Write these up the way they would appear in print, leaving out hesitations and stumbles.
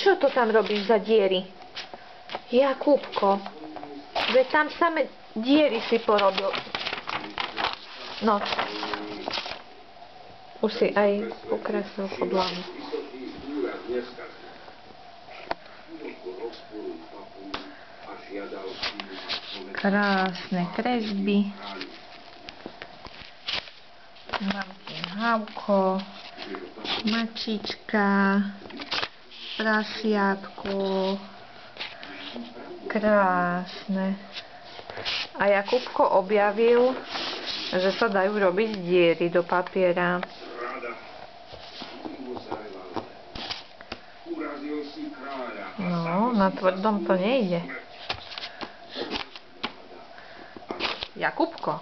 Čo to tam robíš za diery? Jakubko, veď tam same diery si porobil. No. Už si aj ukreslil podlahu. Krásne kresby. Mamkin Hauko, mačička, prasiatko. Krásne. A Jakubko objavil, že sa dajú robiť diery do papiera. No, na tvrdom to nejde. Jakubko,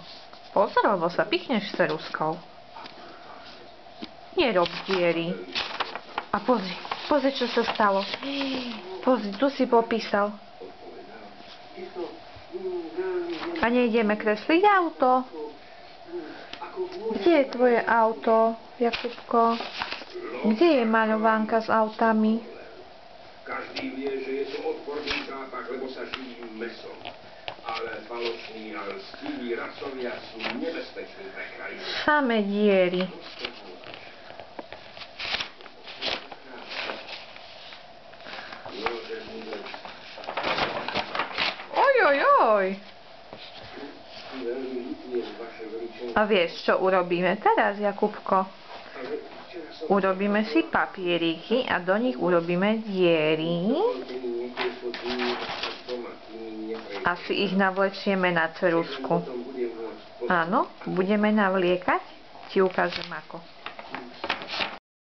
pozor, lebo sa pichneš s ceruskou. Nerob diery. A pozri, čo sa stalo. Pozri, tu si popísal. A nejdeme kresliť auto. Kde je tvoje auto, Jakubko? Kde je maľovánka s autami? Každý vie, že je to odporný zápach, lebo sa živí mesom. Ale falošní a lstiví rasovia sú nebezpeční pre krajinu. Same diery. Oj. A vieš, čo urobíme teraz, Jakubko? Urobíme si papieriky a do nich urobíme diery. A si ich navlečieme na ceruzku. Áno, budeme navliekať. Ti ukážem ako.